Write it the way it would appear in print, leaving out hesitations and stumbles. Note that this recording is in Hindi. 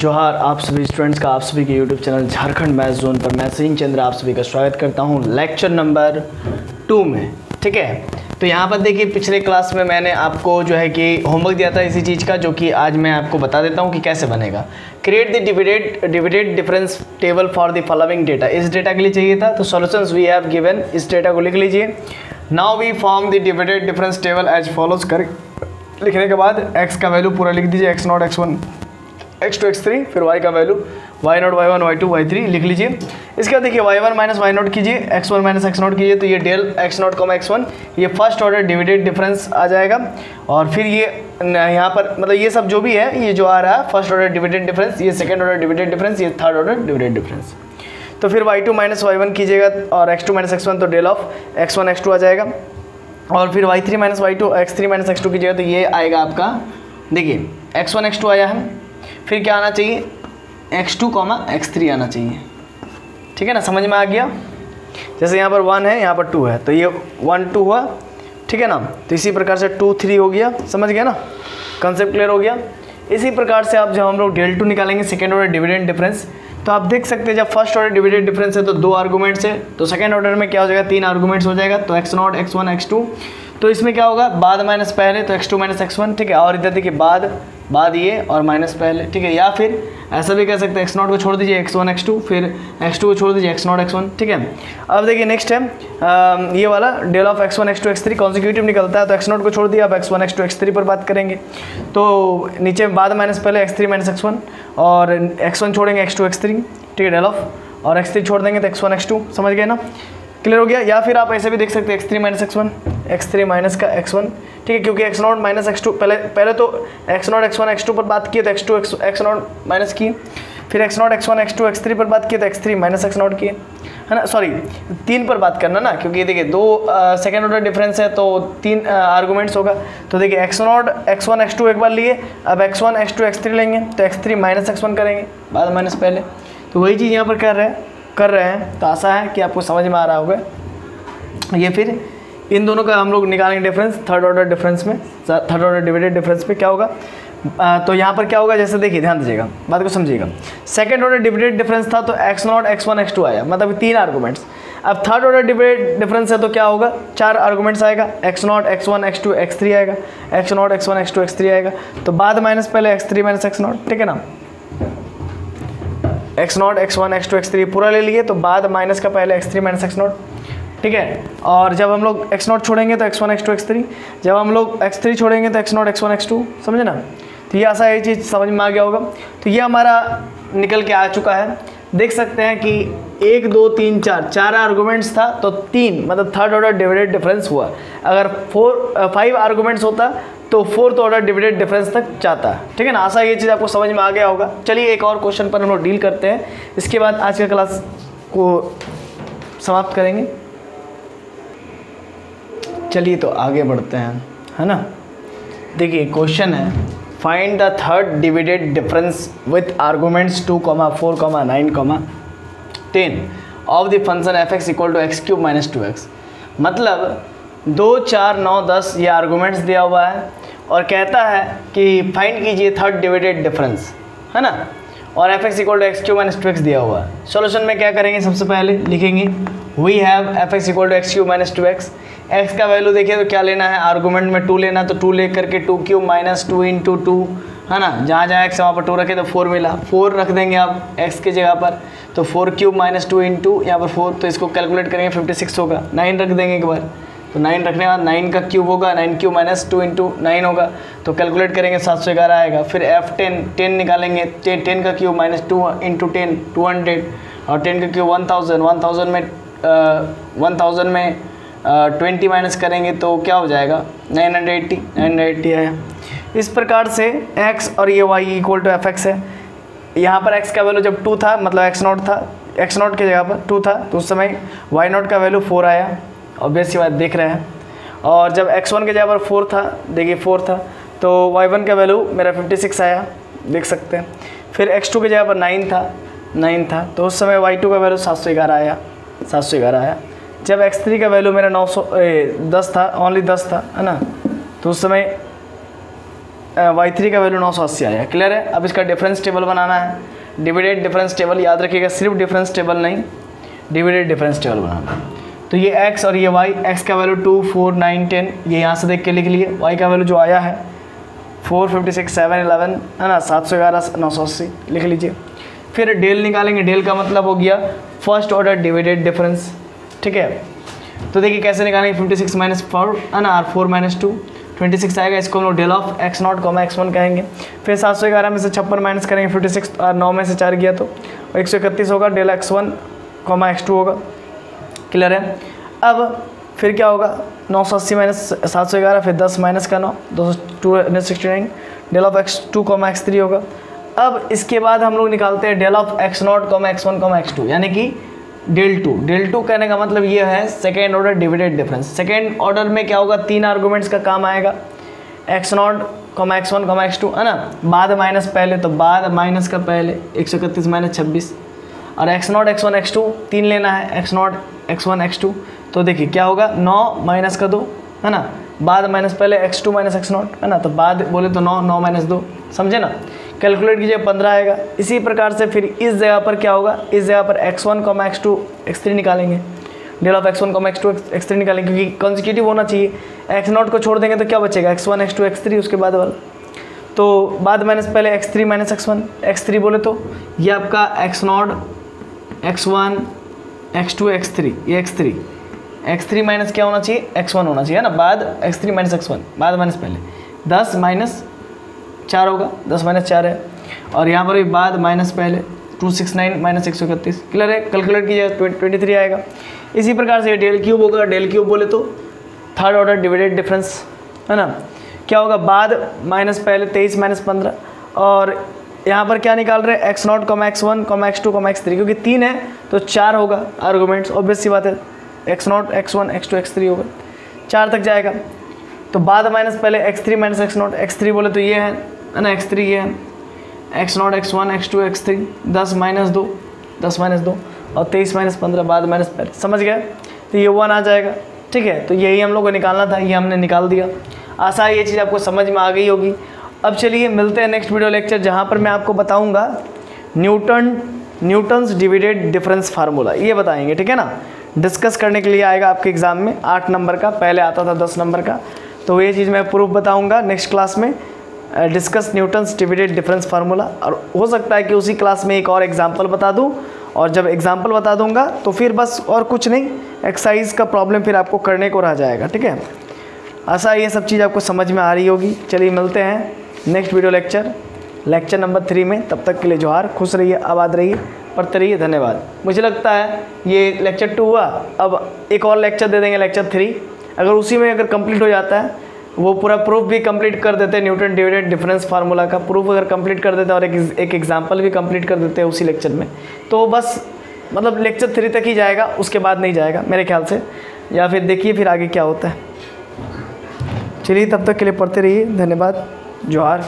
जोहार आप सभी स्टूडेंट्स का आप सभी के YouTube channel Jharkhand math zone पर मैं सिंह चंद्र आप सभी का स्वागत करता हूं लेक्चर नंबर 2 में। ठीक है, तो यहाँ पर देखिए पिछले क्लास में मैंने आपको जो है कि होमवर्क दिया था इसी चीज़ का, जो कि आज मैं आपको बता देता हूँ कि कैसे बनेगा। Create the divided difference table for the following data. इस डेटा के लिए चाहिए था, तो सॉल्यूशंस वी हैव गिवन, इस डेटा को लिख लीजिए। Now we form the divided difference table as follows. कर लिखने के बाद x का वैल्यू पूरा लिख दीजिए, x0 x1 x2 x3, फिर y का value y0 y1 y2 y3 लिख लीजिए। इसके बाद देखिए y1 माइनस y0 कीजिए, x1 माइनस x0 कीजिए, तो ये डेल x0 x1 ये फर्स्ट ऑर्डर डिविडेड डिफरेंस आ जाएगा। और फिर ये यहाँ पर मतलब ये सब जो भी है ये जो आ रहा है फर्स्ट ऑर्डर डिविडेड डिफरेंस, ये सेकंड ऑर्डर डिविडेड डिफरेंस, ये थर्ड ऑर्डर डिविडेड डिफरेंस। तो फिर y2 माइनस y1 कीजिएगा और x2 माइनस x1, तो डेल ऑफ x1 x2 आ जाएगा। और फिर y3 minus y2 x3 minus x2 कीजिएगा, तो ये आएगा आपका, देखिए x1 x2 आया है, फिर क्या आना चाहिए x2 x3 आना चाहिए। ठीक है ना, समझ में आ गया। जैसे यहाँ पर 1 है, यहाँ पर 2 है, तो ये 1 2 हुआ। ठीक है ना, तो इसी प्रकार से 2 3 हो गया। समझ गया ना, कंसेप्ट क्लियर हो गया। इसी प्रकार से आप जब हम लोग डेल 2 निकालेंगे सेकेंड ऑर्डर डिविडेंड डिफरेंस, तो आप देख सकते हैं जब फर्स्ट ऑर्डर डिविडेड डिफरेंस है तो 2 आर्गूमेंट्स है, तो सेकंड ऑर्डर में क्या हो जाएगा 3 आर्गूमेंट्स हो जाएगा, तो x0 x1 x2। तो इसमें क्या होगा बाद माइनस पहले, तो x2 माइनस x1। ठीक है, और इधर देखिए बाद ये और माइनस पहले। ठीक है, या फिर ऐसा भी कह सकते हैं x0 को छोड़ दीजिए x1 x2, फिर x2 को छोड़ दीजिए x0 x1। ठीक है, अब देखिए नेक्स्ट है ये वाला del of x1 x2 x3 consecutive निकलता है, तो x0 को छोड़ दिया, अब x1 x2 x3 पर बात करेंगे। तो नीचे बाद माइनस पहले x3 माइनस x1 और x1 छोड़ेंगे x2 x3। ठीक है, डेल ऑफ और x3 छोड़ देंगे तो x1 x2। समझ गए ना, क्लियर हो गया। या फिर आप ऐसे भी देख सकते हैं x3 minus x1, x3 minus का x1। ठीक है, क्योंकि x0 माइनस x2 पहले तो x0 x1 x2 पर बात किए तो x2 x0 माइनस किए, फिर x0 x1 x2 x3 पर बात किए तो x3 माइनस x0 किए, है ना। सॉरी 3 पर बात करना ना, क्योंकि देखिए 2 सेकेंड ऑर्डर डिफरेंस है तो 3 आर्गूमेंट्स होगा। तो देखिए x0 x1 x2 एक बार लिए, अब x1 x2 x3 लेंगे, तो x3 माइनस x1 करेंगे बाद माइनस पहले। तो वही चीज़ यहाँ पर कर रहे हैं। तो आशा है कि आपको समझ में आ रहा होगा। ये फिर इन दोनों का हम लोग निकालेंगे डिफरेंस थर्ड ऑर्डर डिफरेंस में, थर्ड ऑर्डर डिविडेड डिफरेंस पे क्या होगा। तो यहाँ पर क्या होगा, जैसे देखिए ध्यान दीजिएगा, बात को समझिएगा। सेकंड ऑर्डर डिविडेड डिफरेंस था तो x0 x1 x2 आया, मतलब 3 आर्गूमेंट्स। अब थर्ड ऑर्डर डिविडेड डिफरेंस है तो क्या होगा, 4 आर्गूमेंट्स आएगा, x0 x1 x2 x3 आएगा, x0 x1 x2 x3 आएगा। तो बाद माइनस पहले x3 माइनस x0। ठीक है ना, x0 x1 x2 x3 पूरा ले लिए, तो बाद माइनस का पहले x3 माइनस x0। ठीक है, और जब हम लोग x0 छोड़ेंगे तो x1 x2 x3, जब हम लोग x3 छोड़ेंगे तो x0 x1 x2। समझे ना, तो ये ऐसा ये चीज़ समझ में आ गया होगा। तो ये हमारा निकल के आ चुका है। देख सकते हैं कि 1 2 3 4 आर्गूमेंट्स था तो 3 मतलब थर्ड ऑर्डर डिविडेड डिफरेंस हुआ। अगर 5 आर्गूमेंट्स होता तो फोर्थ ऑर्डर डिविडेड डिफरेंस तक जाता है। ठीक है ना, आशा ये चीज़ आपको समझ में आ गया होगा। चलिए एक और क्वेश्चन पर हम लोग डील करते हैं, इसके बाद आज का क्लास को समाप्त करेंगे। चलिए तो आगे बढ़ते हैं, है ना। देखिए क्वेश्चन है, find the third divided difference with arguments 2, 4, 9, 10 of the function f(x) equal to x cube minus 2x। मतलब 2 4 9 10 ये आर्गूमेंट्स दिया हुआ है और कहता है कि फाइंड कीजिए थर्ड डिविडेड डिफरेंस, है ना। और f(x) equal to x cube minus 2x दिया हुआ है। सॉल्यूशन में क्या करेंगे, सबसे पहले लिखेंगे we have f(x) equal to x cube minus 2x। x का वैल्यू देखिए तो क्या लेना है, आर्गूमेंट में 2 लेना, तो 2 ले करके 2 क्यूब माइनस 2 इंटू 2, है ना। जहाँ जहाँ x वहाँ पर 2 रखे तो 4 मिला, 4 रख देंगे आप x की जगह पर, तो 4 क्यूब माइनस 2 इंटू यहाँ पर 4, तो इसको कैलकुलेट करेंगे 56 होगा। 9 रख देंगे एक बार, तो 9 रखने के बाद 9 का क्यूब होगा, 9 क्यूब माइनस 2 इंटू 9 होगा, तो कैलकुलेट करेंगे 711 आएगा। फिर f10 निकालेंगे, 10 का क्यूब माइनस 2 इंटू 10 200, और 10 का क्यूब 1000 में 20 माइनस करेंगे तो क्या हो जाएगा 980 आया। इस प्रकार से x और ये y इक्वल टू f(x) है। यहाँ पर x का वैल्यू जब 2 था मतलब x0 था, x0 की जगह पर 2 था, तो उस समय y0 का वैल्यू 4 आया, ऑब्वियस सी बात देख रहे हैं। और जब x1 की जगह पर 4 था, देखिए 4 था, तो y1 का वैल्यू मेरा 56 आया, देख सकते हैं। फिर x2 की जगह पर 9 था, तो उस समय y2 का वैल्यू 711 आया। जब x3 का वैल्यू मेरा 10 था, ओनली 10 था, है ना, तो उस समय y3 का वैल्यू 980 आया। क्लियर है। अब इसका डिफरेंस टेबल बनाना है, डिविडेड डिफरेंस टेबल, याद रखिएगा सिर्फ डिफरेंस टेबल नहीं, डिविडेड डिफरेंस टेबल बनाना है। तो ये x और ये y, x का वैल्यू 2, 4, 9, 10, ये यहाँ से देख के लिख लिए। y का वैल्यू जो आया है 4, 56, 7, 11 है ना, 711, 980 लिख लीजिए। फिर डेल निकालेंगे, डेल का मतलब हो गया फर्स्ट ऑर्डर डिविडेड डिफरेंस। ठीक है, तो देखिए कैसे निकालेंगे, 56 माइनस 4 है ना, और 4 माइनस 2 26 आएगा। इसको हम लोग डेल ऑफ x0, x1 कहेंगे। फिर 711 में से 56 माइनस करेंगे 56, और 9 में से 4 गया तो 131 होगा, डेल x1, x2 होगा। क्लियर है। अब फिर क्या होगा, 980 माइनस 711, फिर 10 माइनस का 9, 269, डेल ऑफ x2, x3 होगा। अब इसके बाद हम लोग निकालते हैं del of x0, x1, x2, यानी कि डेल 2। डेल 2 कहने का मतलब ये है second order divided difference. Second order में क्या होगा, 3 आर्गूमेंट्स का काम आएगा, x0, x1, x2 है ना, बाद माइनस पहले, तो बाद माइनस का पहले 131 माइनस 26, और x0, x1, x2 3 लेना है, x0, x1, x2। तो देखिए क्या होगा, 9 माइनस का 2 है ना, बाद माइनस पहले x2 माइनस x0 है ना, तो बाद बोले तो 9, 9 माइनस 2, समझे ना। कैलकुलेट कीजिए, 15 आएगा। इसी प्रकार से फिर इस जगह पर क्या होगा, इस जगह पर x1, x2, x3 निकालेंगे, del of x1, x2, x3 निकालेंगे, क्योंकि कॉन्जिक्यूटिव होना चाहिए। x0 को छोड़ देंगे तो क्या बचेगा, x1, x2, x3, उसके बाद वाला, तो बाद माइनस पहले x3 माइनस x1, x3 बोले तो ये आपका x0, x1, x2, x3, ये x3 माइनस क्या होना चाहिए, x1 होना चाहिए, है ना, बाद x3 माइनस x1, बाद माइनस पहले 10 माइनस 4 होगा, 10 माइनस 4 है, और यहाँ पर भी बाद माइनस पहले 269 माइनस 131। क्लियर है। कैलकुलेट कीजिए, 23 आएगा। इसी प्रकार से डेल क्यूब होगा, डेल क्यूब बोले तो थर्ड ऑर्डर डिविडेड डिफरेंस है ना, क्या होगा, बाद माइनस पहले 23 माइनस 15, और यहाँ पर क्या निकाल रहे हैं, x0, x1, x2, x3, क्योंकि 3 है तो 4 होगा आर्गूमेंट्स, ऑब्वियस सी बात है, x0, x1, x2, x3 होगा, 4 तक जाएगा। तो बाद माइनस पहले x3 माइनस x0, x3 बोले तो ये है ना, x3 ये है, x0, x1, x2, x3, 10 minus 2, 10 minus 2, और 23 माइनस 15, बाद माइनस पहले, समझ गए। तो ये 1 आ जाएगा। ठीक है, तो यही हम लोग को निकालना था, ये हमने निकाल दिया। आशा है ये चीज़ आपको समझ में आ गई होगी। अब चलिए मिलते हैं नेक्स्ट वीडियो लेक्चर, जहाँ पर मैं आपको बताऊँगा न्यूटन्स डिविडेड डिफरेंस फार्मूला, ये बताएंगे। ठीक है ना, डिस्कस करने के लिए आएगा आपके एग्ज़ाम में 8 नंबर का, पहले आता था 10 नंबर का, तो ये चीज़ मैं प्रूफ बताऊँगा नेक्स्ट क्लास में, discuss Newton's divided difference formula. और हो सकता है कि उसी क्लास में एक और एग्जाम्पल बता दूँ, और जब एग्जाम्पल बता दूंगा तो फिर बस और कुछ नहीं, एक्सरसाइज का प्रॉब्लम फिर आपको करने को रह जाएगा। ठीक है, आशा ये सब चीज़ आपको समझ में आ रही होगी। चलिए मिलते हैं नेक्स्ट वीडियो लेक्चर नंबर 3 में। तब तक के लिए जोहार, खुश रहिए, आबाद रहिए, पढ़ते रहिए, धन्यवाद। मुझे लगता है ये लेक्चर 2 हुआ, अब एक और लेक्चर दे देंगे, लेक्चर 3। अगर उसी में अगर कंप्लीट हो जाता है, वो पूरा प्रूफ भी कंप्लीट कर देते हैं, न्यूटन डिविडेड डिफरेंस फार्मूला का प्रूफ अगर कंप्लीट कर देते हैं, और एक एग्जाम्पल भी कंप्लीट कर देते हैं उसी लेक्चर में, तो बस मतलब लेक्चर 3 तक ही जाएगा, उसके बाद नहीं जाएगा मेरे ख्याल से, या फिर देखिए फिर आगे क्या होता है। चलिए तब तक के लिए पढ़ते रहिए, धन्यवाद, जोहार।